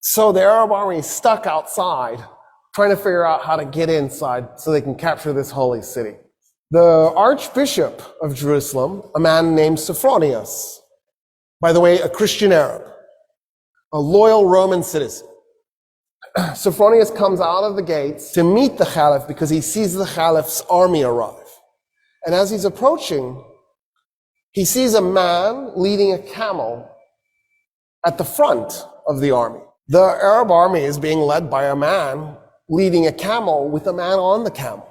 So the Arab army is stuck outside, trying to figure out how to get inside so they can capture this holy city. The Archbishop of Jerusalem, a man named Sophronius, by the way, a Christian Arab, a loyal Roman citizen. Sophronius comes out of the gates to meet the Caliph because he sees the Caliph's army arrive. And as he's approaching, he sees a man leading a camel at the front of the army. The Arab army is being led by a man leading a camel with a man on the camel.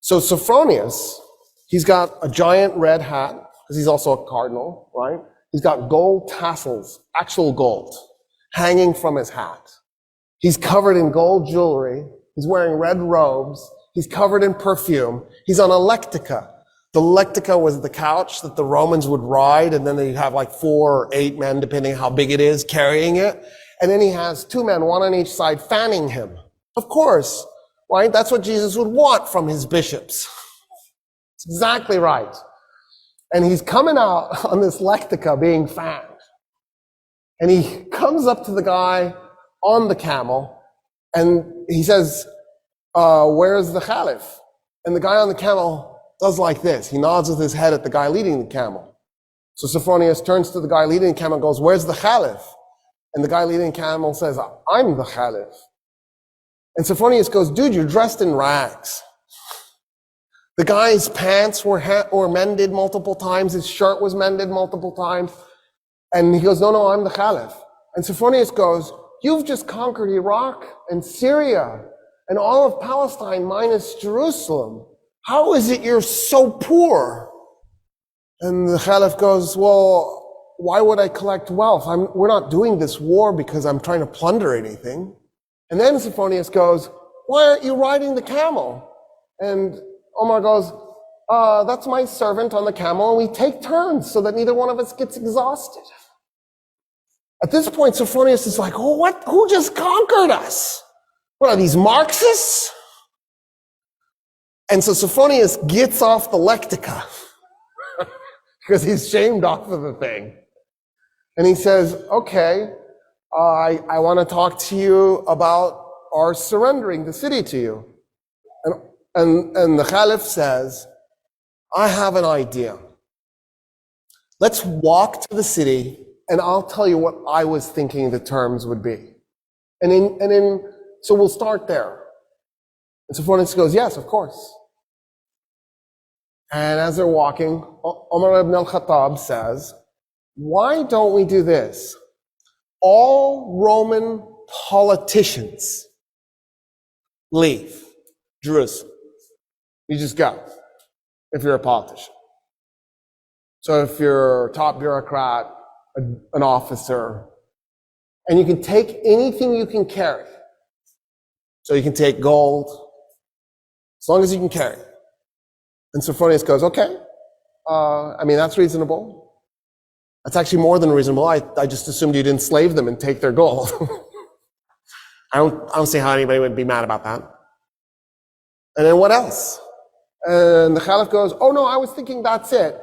So Sophronius, he's got a giant red hat, because he's also a cardinal, right? He's got gold tassels, actual gold, hanging from his hat. He's covered in gold jewelry. He's wearing red robes. He's covered in perfume. He's on a lectica. The lectica was the couch that the Romans would ride, and then they'd have like 4 or 8 men, depending how big it is, carrying it. And then he has 2 men, one on each side, fanning him. Of course, right? That's what Jesus would want from his bishops. It's exactly right. And he's coming out on this lectica being fanned. And he comes up to the guy on the camel, and he says, where's the Caliph? And the guy on the camel does like this. He nods with his head at the guy leading the camel. So Sophronius turns to the guy leading the camel and goes, where's the Caliph? And the guy leading the camel says, I'm the Caliph. And Sophronius goes, dude, you're dressed in rags. The guy's pants were mended multiple times. His shirt was mended multiple times. And he goes, no, I'm the Caliph. And Sophronius goes, you've just conquered Iraq and Syria and all of Palestine minus Jerusalem. How is it you're so poor? And the Caliph goes, well, why would I collect wealth? We're not doing this war because I'm trying to plunder anything. And then Sophronius goes, why aren't you riding the camel? And Omar goes, that's my servant on the camel, and we take turns so that neither one of us gets exhausted. At this point, Sophronius is like, oh, what? Who just conquered us? What are these, Marxists? And so Sophronius gets off the lectica because he's shamed off of the thing. And he says, okay, I want to talk to you about our surrendering the city to you. And the Caliph says, I have an idea. Let's walk to the city, and I'll tell you what I was thinking the terms would be. So we'll start there. And Sophronius goes, yes, of course. And as they're walking, Umar ibn al-Khattab says, why don't we do this? All Roman politicians leave Jerusalem. You just go, if you're a politician. So if you're a top bureaucrat, an officer, and you can take anything you can carry. So you can take gold, as long as you can carry it. And Sophronius goes, okay, that's reasonable. That's actually more than reasonable. I just assumed you'd enslave them and take their gold. I don't see how anybody would be mad about that. And then what else? And the Caliph goes, oh no, I was thinking that's it.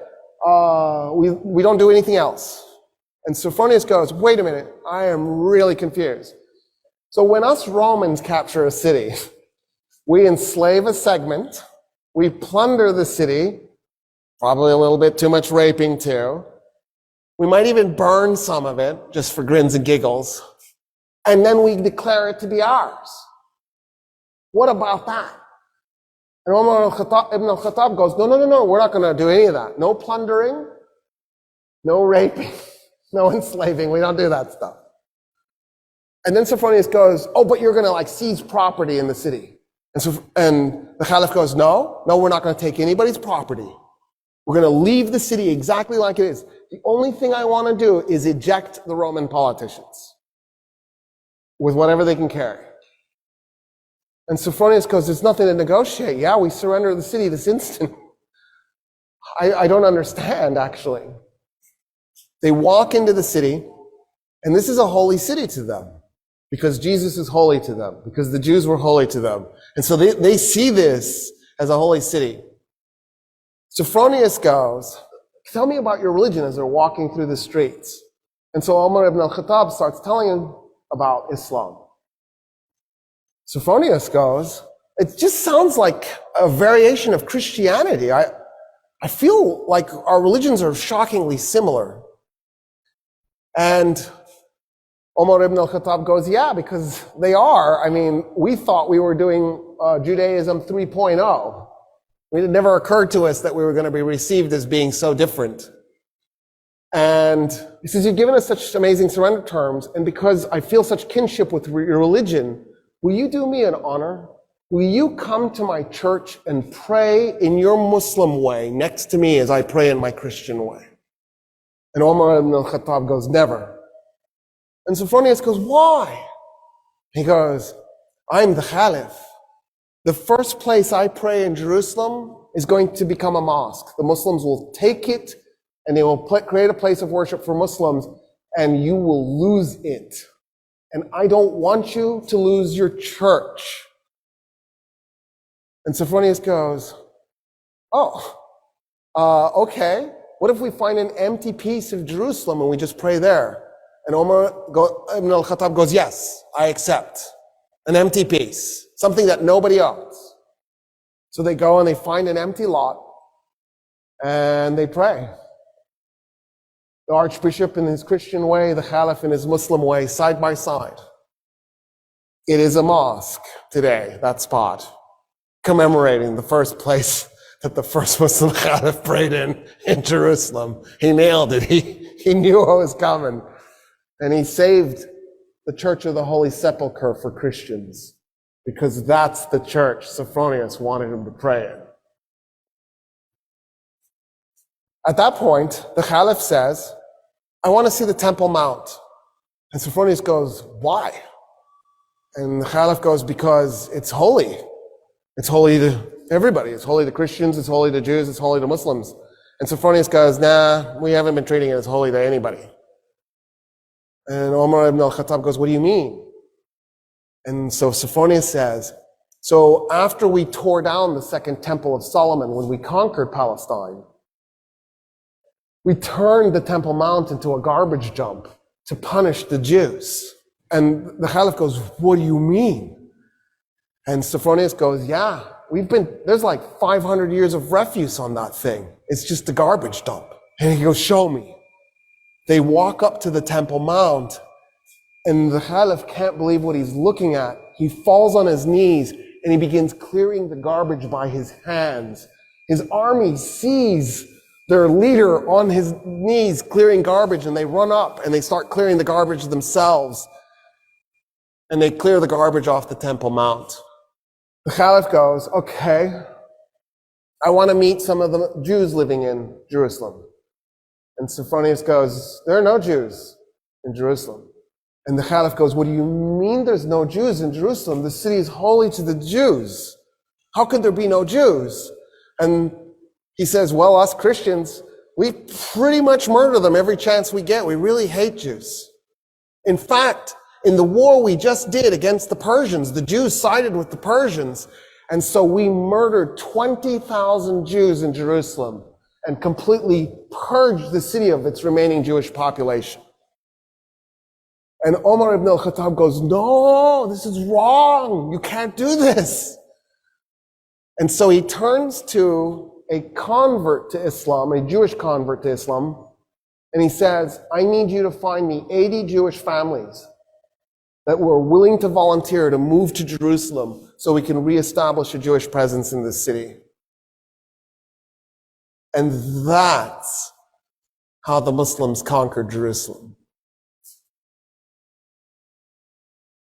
We don't do anything else. And Sophronius goes, wait a minute, I am really confused. So when us Romans capture a city, we enslave a segment, we plunder the city, probably a little bit too much raping too. We might even burn some of it, just for grins and giggles. And then we declare it to be ours. What about that? And Umar ibn al-Khattab goes, no, we're not going to do any of that. No plundering, no raping, no enslaving. We don't do that stuff. And then Sophronius goes, oh, but you're going to seize property in the city. And the Caliph goes, no, we're not going to take anybody's property. We're going to leave the city exactly like it is. The only thing I want to do is eject the Roman politicians with whatever they can carry. And Sophronius goes, there's nothing to negotiate. Yeah, we surrender the city this instant. I don't understand, actually. They walk into the city, and this is a holy city to them, because Jesus is holy to them, because the Jews were holy to them. And so they see this as a holy city. Sophronius goes, tell me about your religion, as they're walking through the streets. And so Umar ibn al-Khattab starts telling him about Islam. Sophronius goes, it just sounds like a variation of Christianity. I feel like our religions are shockingly similar. And Umar ibn al-Khattab goes, yeah, because they are. I mean, we thought we were doing Judaism 3.0. It never occurred to us that we were going to be received as being so different. And he says, you've given us such amazing surrender terms, and because I feel such kinship with your religion, will you do me an honor? Will you come to my church and pray in your Muslim way next to me as I pray in my Christian way? And Umar ibn al-Khattab goes, never. And Sophronius goes, why? He goes, I'm the Caliph. The first place I pray in Jerusalem is going to become a mosque. The Muslims will take it and they will create a place of worship for Muslims, and you will lose it. And I don't want you to lose your church. And Sophronius goes, okay. What if we find an empty piece of Jerusalem and we just pray there? And Umar ibn al-Khattab goes, yes, I accept. An empty piece. Something that nobody owns. So they go and they find an empty lot and they pray. The Archbishop in his Christian way, the Caliph in his Muslim way, side by side. It is a mosque today, that spot, commemorating the first place that the first Muslim Caliph prayed in Jerusalem. He nailed it. He knew what was coming. And he saved the Church of the Holy Sepulchre for Christians, because that's the church Sophronius wanted him to pray in. At that point, the Caliph says, I want to see the Temple Mount. And Sophronius goes, why? And the Caliph goes, because it's holy. It's holy to everybody. It's holy to Christians, it's holy to Jews, it's holy to Muslims. And Sophronius goes, nah, we haven't been treating it as holy to anybody. And Umar ibn al-Khattab goes, what do you mean? And so Sophronius says, so after we tore down the second temple of Solomon, when we conquered Palestine, we turned the Temple Mount into a garbage dump to punish the Jews. And the Caliph goes, what do you mean? And Sophronius goes, yeah, there's like 500 years of refuse on that thing. It's just a garbage dump. And he goes, show me. They walk up to the Temple Mount, and the Caliph can't believe what he's looking at. He falls on his knees, and he begins clearing the garbage by his hands. His army sees their leader on his knees clearing garbage, and they run up, and they start clearing the garbage themselves. And they clear the garbage off the Temple Mount. The Caliph goes, okay, I want to meet some of the Jews living in Jerusalem. And Sophronius goes, there are no Jews in Jerusalem. And the Caliph goes, what do you mean there's no Jews in Jerusalem? The city is holy to the Jews. How could there be no Jews? And he says, well, us Christians, we pretty much murder them every chance we get. We really hate Jews. In fact, in the war we just did against the Persians, the Jews sided with the Persians. And so we murdered 20,000 Jews in Jerusalem and completely purged the city of its remaining Jewish population. And Umar ibn al-Khattab goes, no, this is wrong. You can't do this. And so he turns to a convert to Islam, a Jewish convert to Islam, and he says, I need you to find me 80 Jewish families that were willing to volunteer to move to Jerusalem so we can reestablish a Jewish presence in this city. And that's how the Muslims conquered Jerusalem.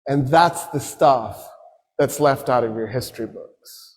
And that's the stuff that's left out of your history books.